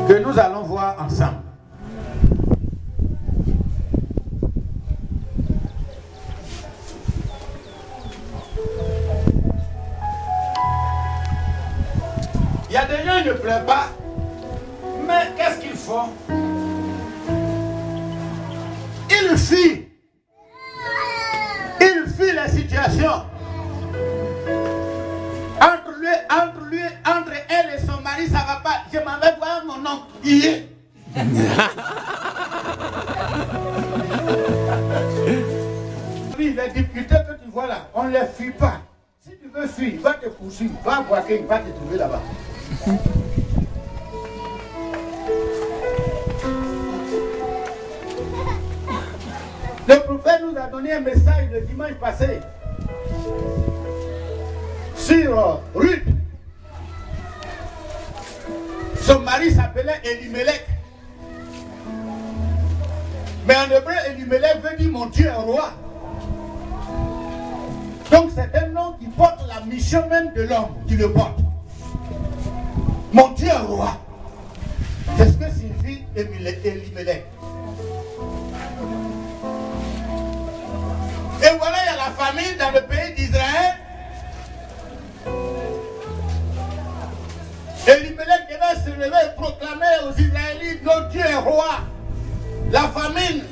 que nous allons voir ensemble. Il y a des gens qui ne pleurent pas, mais qu'est-ce qu'ils font? Ils fuient. Ils fuient la situation. Entre elle et son mari, ça ne va pas. Je m'en vais voir mon oncle. Il est. Oui, les difficultés que tu vois là, on ne les fuit pas. Si tu veux fuir, il va te poursuivre. Va voir qu'il va te trouver là-bas. Le prophète nous a donné un message le dimanche passé sur Ruth. Son mari s'appelait Elimelech. Mais en hébreu, Elimelech veut dire mon Dieu est roi. Donc c'est un nom qui porte la mission même de l'homme qui le porte. Mon Dieu est roi. C'est ce que signifie Elimelech. Et voilà, il y a la famine dans le pays d'Israël. Elimelech devait se lever et proclamer aux Israélites, notre Dieu est roi. La famine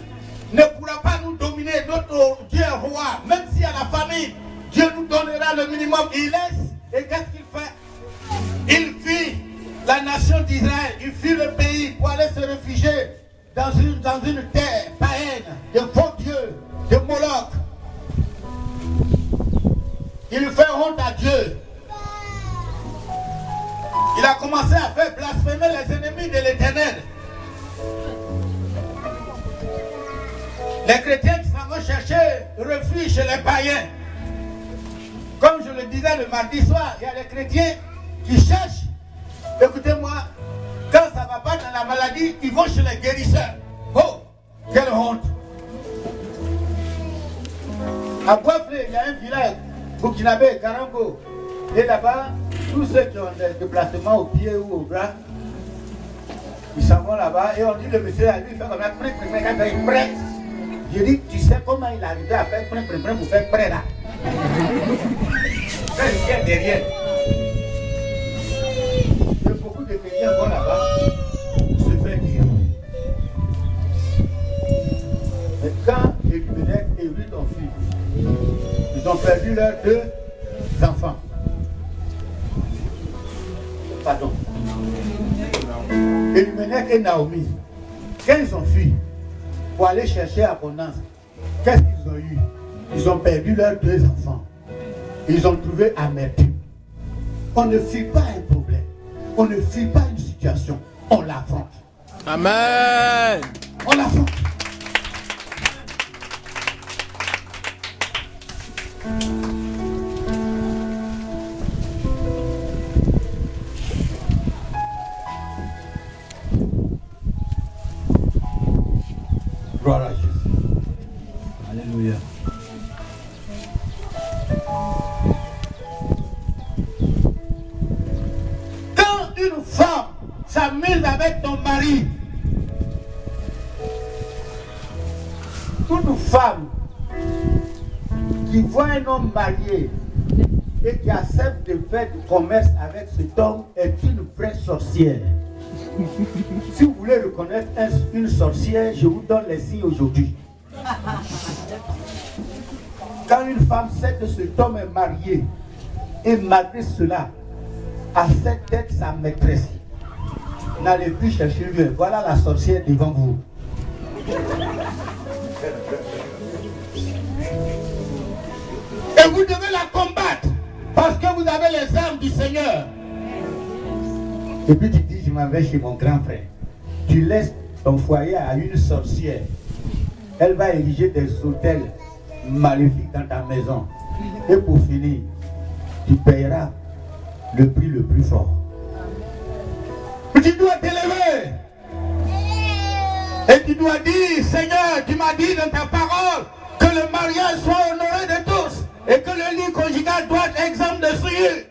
ne pourra pas nous dominer, notre Dieu est roi. Même s'il y a la famine, Dieu nous donnera le minimum. Il laisse, et qu'est-ce qu'il fait? Il fuit la nation d'Israël, il fuit le pays pour aller se réfugier dans une terre païenne, de faux dieux, de Moloch. Il fait honte à Dieu. Il a commencé à faire blasphémer les ennemis de l'Éternel. Les chrétiens qui s'en vont chercher refuge chez les païens. Comme je le disais le mardi soir, il y a des chrétiens qui cherchent, écoutez-moi, quand ça ne va pas dans la maladie, ils vont chez les guérisseurs. Oh, quelle honte! À Boisflé, il y a un village, Burkinabé, Karango. Et là-bas, tous ceux qui ont des déplacements au pied ou au bras, ils s'en vont là-bas et on dit le monsieur à lui, il fait comme ça, prêt. Je dis, tu sais comment il arrivait à faire prêt pour faire prêt là? C'est bien derrière. Il y a beaucoup de chrétiens vont là-bas pour se faire dire. Mais quand Elimelech et Ruth ont fui, ils ont perdu leurs 2 enfants. Pardon. Elimelech et Naomi, quand ils ont fui pour aller chercher abondance, qu'est-ce qu'ils ont eu? Ils ont perdu leurs 2 enfants. Ils ont trouvé amertume. On ne fuit pas un problème. On ne fuit pas une situation. On l'affronte. Amen. On l'affronte. Gloire à Jésus. Alléluia. Quand une femme s'amuse avec ton mari, toute femme qui voit un homme marié et qui accepte de faire du commerce avec cet homme est une vraie sorcière. Si vous voulez reconnaître une sorcière, je vous donne les signes aujourd'hui. Quand une femme sait que cet homme est marié et malgré cela accepte d'être sa maîtresse, n'allez plus chercher mieux. Voilà la sorcière devant vous. Et vous devez la combattre parce que vous avez les armes du Seigneur. Et puis tu dis, je m'en vais chez mon grand frère. Tu laisses ton foyer à une sorcière. Elle va ériger des hôtels maléfiques dans ta maison. Et pour finir, tu payeras le prix le plus fort. Tu dois t'élever. Et tu dois dire, Seigneur, tu m'as dit dans ta parole que le mariage soit honoré de tous et que le lit conjugal doit être exempt de souillure.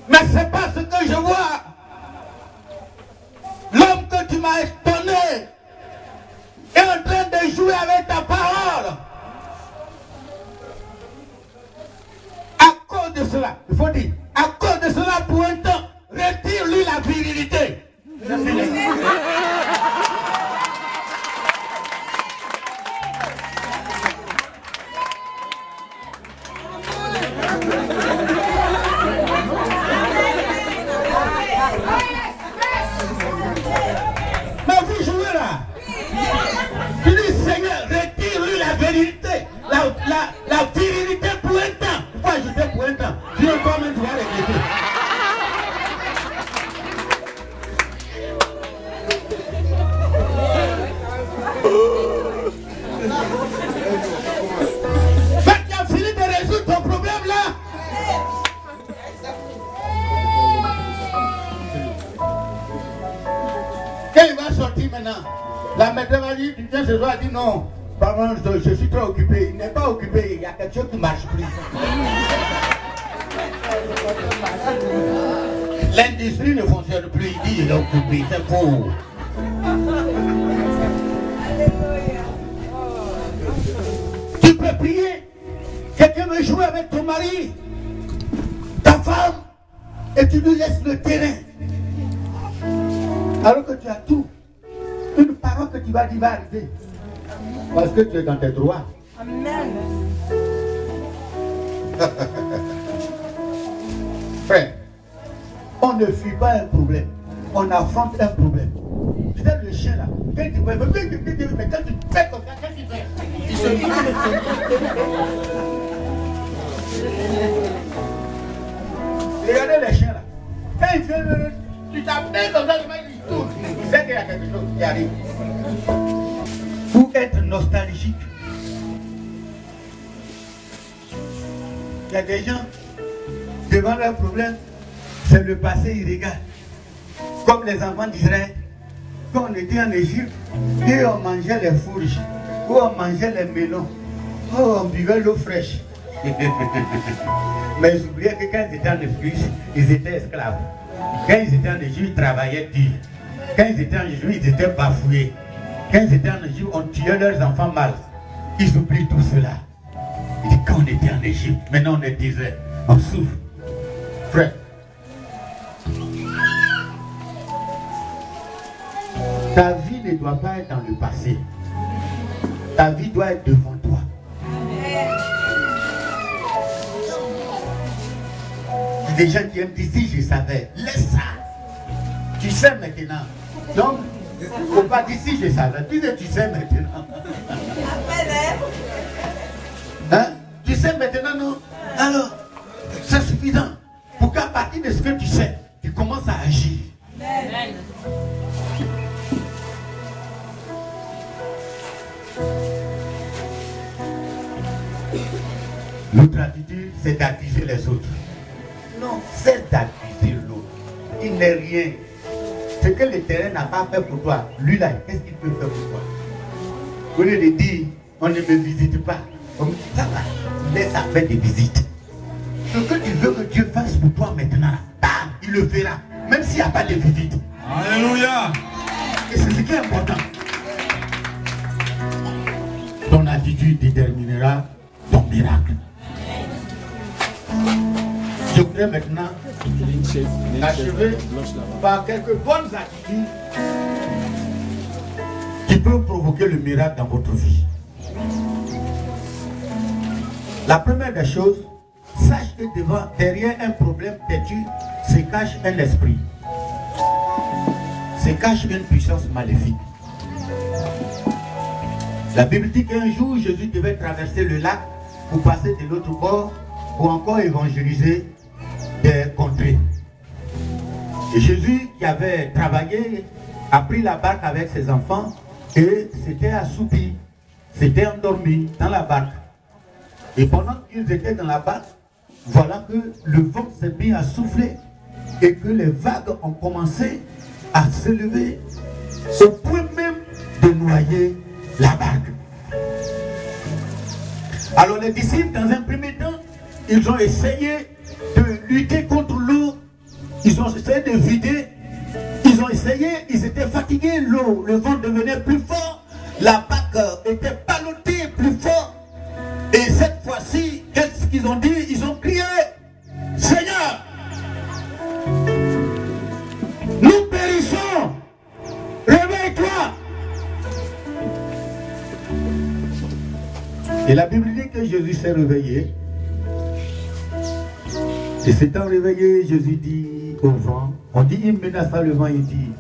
Mais ce n'est pas ce que je vois. Quand il va sortir maintenant, la maîtresse va dire, tu viens ce soir, elle dit non. Pardon, je suis trop occupé. Il n'est pas occupé, il y a quelque chose qui ne marche plus. L'industrie ne fonctionne plus, il dit il est occupé, c'est faux. Tu peux prier. Quelqu'un veut jouer avec ton mari, ta femme, et tu lui laisses le terrain. Alors que tu as tout. Une parole que tu vas dire va arriver. Parce que tu es dans tes droits. Amen. Frère, on ne fuit pas un problème. On affronte un problème. Tu sais le chien là, quand tu fais, mais quand tu fais comme ça, qu'est-ce qu'il fait? Il se dit. Regardez les chiens là. Quand il fait, tu t'appelles comme ça, il tourne. Il sait qu'il y a quelque chose qui arrive. Pour être nostalgique. Il y a des gens, devant leurs problèmes, c'est le passé, ils regardent. Comme les enfants d'Israël, quand on était en Égypte, et on mangeait les fourches, ou on mangeait les melons, ou on buvait l'eau fraîche. Mais ils oubliaient que quand ils étaient en Égypte, ils étaient esclaves. Quand ils étaient en Égypte, ils travaillaient dur. Quand ils étaient en Égypte, ils étaient bafoués. Quand ils étaient en Égypte, on tuait leurs enfants mal. Ils oublient tout cela. Il dit, quand on était en Égypte, maintenant on est désert, on souffre. Frère, ta vie ne doit pas être dans le passé. Ta vie doit être devant toi. Il y a des gens qui aiment dire, si je savais, laisse ça. Tu sais maintenant. Donc, il ne faut pas dire si je savais. Tu sais maintenant. Hein? Tu sais maintenant, non? Alors, c'est suffisant. Pour qu'à partir de ce que tu sais, tu commences à agir. Amen. L'autre attitude, c'est d'accuser les autres. Non, c'est d'accuser l'autre. Il n'est rien. Ce que le terrain n'a pas fait pour toi, lui là, qu'est-ce qu'il peut faire pour toi? Au lieu de dire, on ne me visite pas. On me dit, ça va, laisse à faire des visites. Ce que tu veux que Dieu fasse pour toi maintenant, bam, il le fera. Même s'il n'y a pas de visite. Alléluia. Et c'est ce qui est important. Ton attitude déterminera ton miracle. Je voudrais maintenant achever par quelques bonnes attitudes qui peuvent provoquer le miracle dans votre vie. La première des choses, sache que derrière un problème têtu se cache un esprit, se cache une puissance maléfique. La Bible dit qu'un jour Jésus devait traverser le lac pour passer de l'autre bord pour encore évangéliser des contrées. Et Jésus, qui avait travaillé, a pris la barque avec ses enfants et s'était assoupi, s'était endormi dans la barque. Et pendant qu'ils étaient dans la barque, voilà que le vent s'est mis à souffler et que les vagues ont commencé à s'élever au point même de noyer la barque. Alors les disciples, dans un premier temps, ils ont essayé de lutter contre l'eau. Ils ont essayé de vider. Ils ont essayé, ils étaient fatigués. L'eau, le vent devenait plus fort. La barque était ballottée plus fort. Et cette fois-ci, qu'est-ce qu'ils ont dit? Ils ont crié, Seigneur, nous périssons. Réveille-toi. Et la Bible dit que Jésus s'est réveillé. Et s'étant réveillé, Jésus dit au vent, on dit il menaça le vent, il dit,